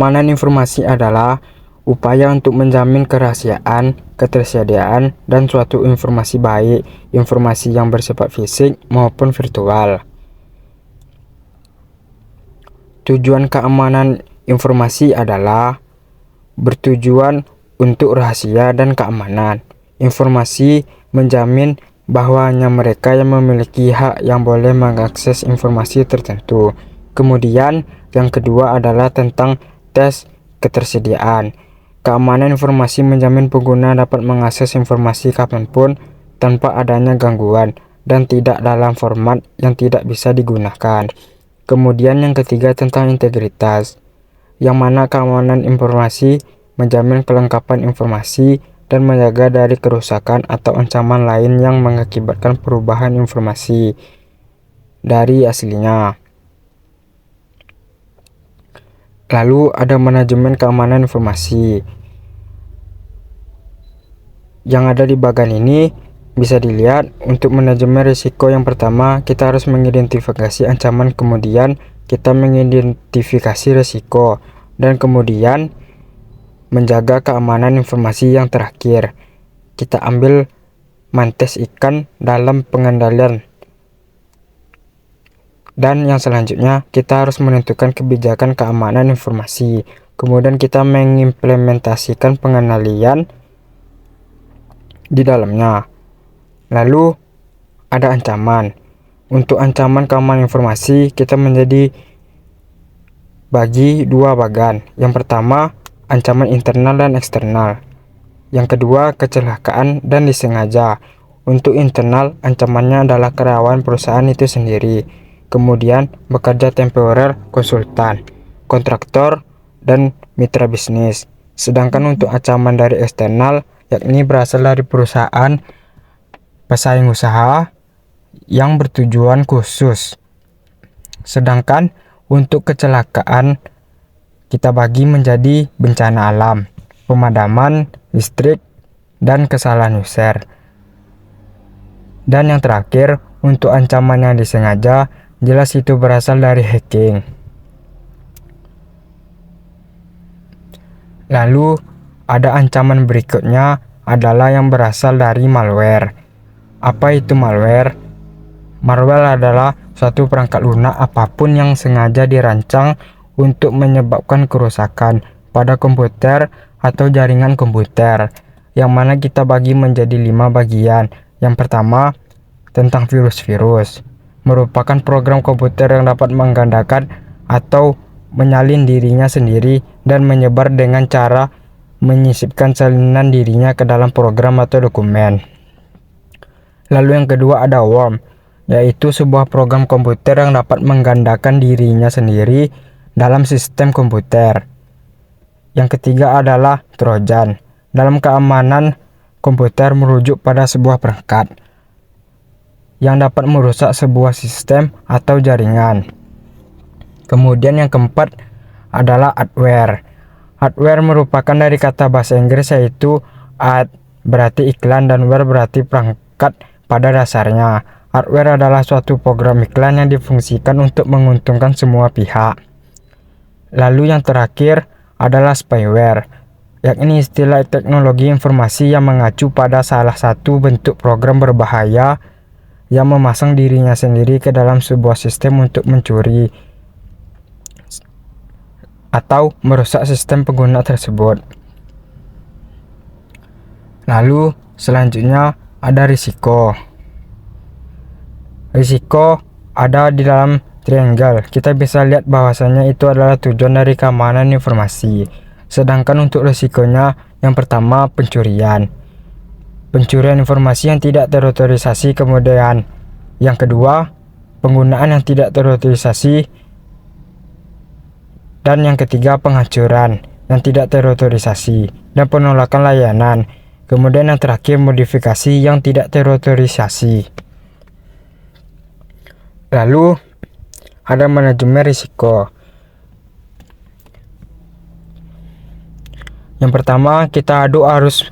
Keamanan informasi adalah upaya untuk menjamin kerahasiaan, ketersediaan, dan suatu informasi baik, informasi yang bersifat fisik maupun virtual. Tujuan keamanan informasi adalah bertujuan untuk rahasia dan keamanan. Informasi menjamin bahwa hanya mereka yang memiliki hak yang boleh mengakses informasi tertentu. Kemudian, yang kedua adalah tentang tes ketersediaan. Keamanan informasi menjamin pengguna dapat mengakses informasi kapanpun tanpa adanya gangguan dan tidak dalam format yang tidak bisa digunakan. Kemudian yang ketiga tentang integritas, yang mana keamanan informasi menjamin kelengkapan informasi dan menjaga dari kerusakan atau ancaman lain yang mengakibatkan perubahan informasi dari aslinya. Lalu ada manajemen keamanan informasi. Yang ada di bagian ini bisa dilihat untuk manajemen risiko. Yang pertama, kita harus mengidentifikasi ancaman, kemudian kita mengidentifikasi risiko, dan kemudian menjaga keamanan informasi. Yang terakhir, kita ambil mantes ikan dalam pengendalian. Dan yang selanjutnya, kita harus menentukan kebijakan keamanan informasi. Kemudian kita mengimplementasikan pengendalian di dalamnya. Lalu ada ancaman. Untuk ancaman keamanan informasi, kita menjadi bagi dua bagian. Yang pertama, ancaman internal dan eksternal. Yang kedua, kecelakaan dan disengaja. Untuk internal, ancamannya adalah karyawan perusahaan itu sendiri. Kemudian, bekerja temporer, konsultan, kontraktor, dan mitra bisnis. Sedangkan untuk ancaman dari eksternal, yakni berasal dari perusahaan pesaing usaha yang bertujuan khusus. Sedangkan untuk kecelakaan kita bagi menjadi bencana alam, pemadaman listrik, dan kesalahan user. Dan yang terakhir, untuk ancaman yang disengaja, jelas itu berasal dari hacking. Lalu ada ancaman berikutnya adalah yang berasal dari malware. Apa itu malware? Malware adalah suatu perangkat lunak apapun yang sengaja dirancang untuk menyebabkan kerusakan pada komputer atau jaringan komputer, yang mana kita bagi menjadi 5 bagian. Yang pertama, tentang virus-virus, merupakan program komputer yang dapat menggandakan atau menyalin dirinya sendiri dan menyebar dengan cara menyisipkan salinan dirinya ke dalam program atau dokumen. Lalu yang kedua ada worm, yaitu sebuah program komputer yang dapat menggandakan dirinya sendiri dalam sistem komputer. Yang ketiga adalah trojan. Dalam keamanan komputer merujuk pada sebuah perangkat yang dapat merusak sebuah sistem atau jaringan. Kemudian yang keempat adalah adware. Adware merupakan dari kata bahasa Inggris yaitu ad berarti iklan dan ware berarti perangkat pada dasarnya. Adware adalah suatu program iklan yang difungsikan untuk menguntungkan semua pihak. Lalu yang terakhir adalah spyware, yakni istilah teknologi informasi yang mengacu pada salah satu bentuk program berbahaya yang memasang dirinya sendiri ke dalam sebuah sistem untuk mencuri atau merusak sistem pengguna tersebut. Lalu selanjutnya ada risiko. Risiko ada di dalam triangle. Kita bisa lihat bahwasanya itu adalah tujuan dari keamanan informasi. Sedangkan untuk risikonya, yang pertama pencurian. Pencurian informasi yang tidak terotorisasi. Kemudian yang kedua, penggunaan yang tidak terotorisasi. Dan yang ketiga, penghancuran yang tidak terotorisasi dan penolakan layanan. Kemudian yang terakhir, modifikasi yang tidak terotorisasi. Lalu ada manajemen risiko. Yang pertama, kita harus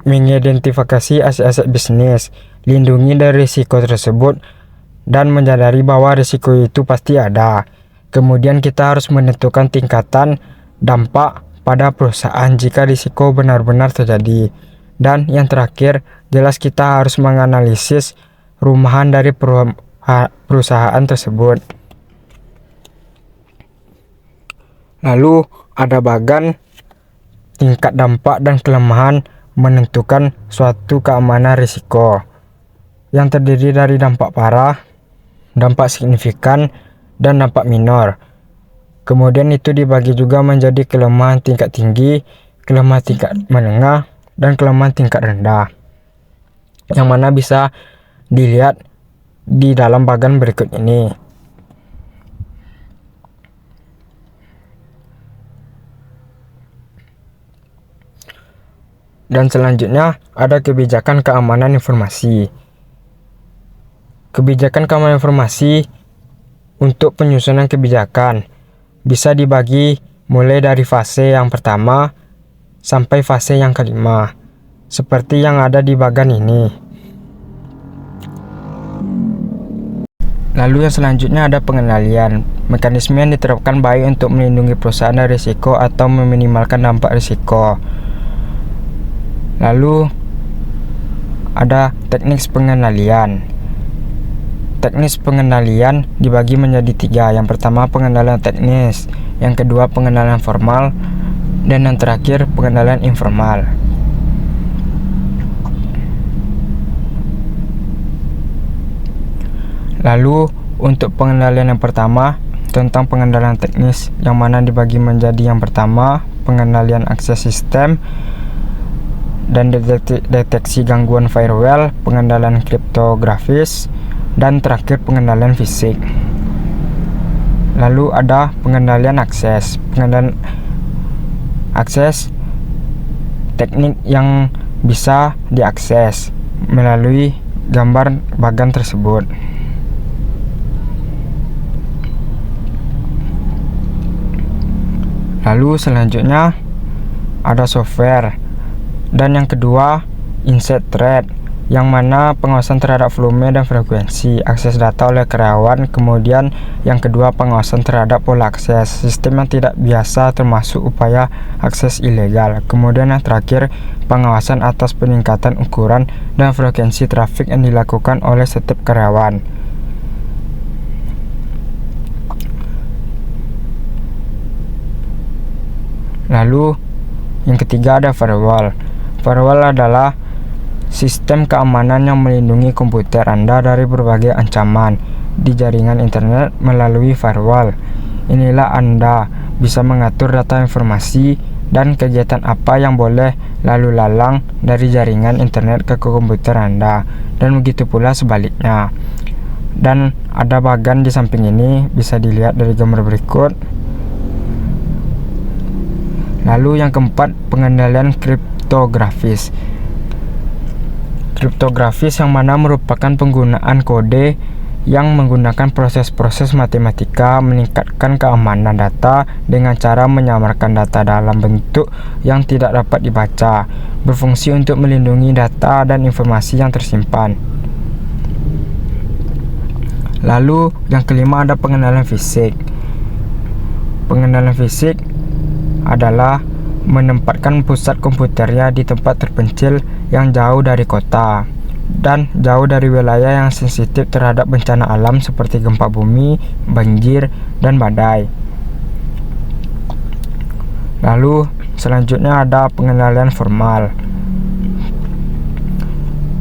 mengidentifikasi aset-aset bisnis, lindungi dari risiko tersebut, dan menyadari bahwa risiko itu pasti ada. Kemudian kita harus menentukan tingkatan dampak pada perusahaan jika risiko benar-benar terjadi. Dan yang terakhir, jelas kita harus menganalisis rumahan dari perusahaan tersebut. Lalu ada bagan tingkat dampak dan kelemahan menentukan suatu keamanan risiko, yang terdiri dari dampak parah, dampak signifikan, dan dampak minor. Kemudian itu dibagi juga menjadi kelemahan tingkat tinggi, kelemahan tingkat menengah, dan kelemahan tingkat rendah, yang mana bisa dilihat di dalam bagan berikut ini. Dan selanjutnya ada kebijakan keamanan informasi. Kebijakan keamanan informasi untuk penyusunan kebijakan bisa dibagi mulai dari fase yang pertama sampai fase yang kelima, seperti yang ada di bagan ini. Lalu yang selanjutnya ada pengendalian. Mekanisme yang diterapkan baik untuk melindungi perusahaan dari risiko atau meminimalkan dampak risiko. Lalu ada teknik pengendalian. Teknis pengendalian dibagi menjadi 3. Yang pertama pengendalian teknis, yang kedua pengendalian formal, dan yang terakhir pengendalian informal. Lalu untuk pengendalian yang pertama tentang pengendalian teknis, yang mana dibagi menjadi yang pertama pengendalian akses sistem dan deteksi gangguan firewall, pengendalian kriptografis, dan terakhir pengendalian fisik. Lalu ada pengendalian akses. Pengendalian akses teknik yang bisa diakses melalui gambar bagan tersebut. Lalu selanjutnya ada software, dan yang kedua insight thread, yang mana pengawasan terhadap volume dan frekuensi akses data oleh karyawan. Kemudian yang kedua pengawasan terhadap pola akses, sistem yang tidak biasa termasuk upaya akses ilegal. Kemudian yang terakhir pengawasan atas peningkatan ukuran dan frekuensi trafik yang dilakukan oleh setiap karyawan. Lalu yang ketiga ada firewall. Firewall adalah sistem keamanan yang melindungi komputer Anda dari berbagai ancaman di jaringan internet melalui firewall. Inilah Anda bisa mengatur data informasi dan kegiatan apa yang boleh lalu lalang dari jaringan internet ke komputer Anda, dan begitu pula sebaliknya. Dan ada bagan di samping ini, bisa dilihat dari gambar berikut. Lalu yang keempat pengendalian kriptografis. Kriptografis yang mana merupakan penggunaan kode yang menggunakan proses-proses matematika meningkatkan keamanan data dengan cara menyamarkan data dalam bentuk yang tidak dapat dibaca, berfungsi untuk melindungi data dan informasi yang tersimpan. Lalu yang kelima ada pengendalian fisik. Pengendalian fisik adalah menempatkan pusat komputernya di tempat terpencil yang jauh dari kota dan jauh dari wilayah yang sensitif terhadap bencana alam seperti gempa bumi, banjir, dan badai. Lalu selanjutnya ada pengendalian formal.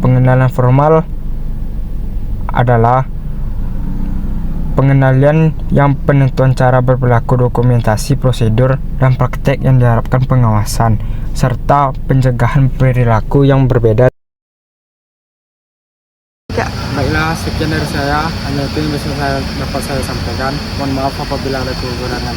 Pengendalian formal adalah pengendalian yang penentuan cara berperilaku, dokumentasi, prosedur, dan praktek yang diharapkan pengawasan, serta pencegahan perilaku yang berbeda. Ya, baiklah sekian dari saya, hanya itu yang bisa dapat saya sampaikan. Mohon maaf apabila ada kekurangan.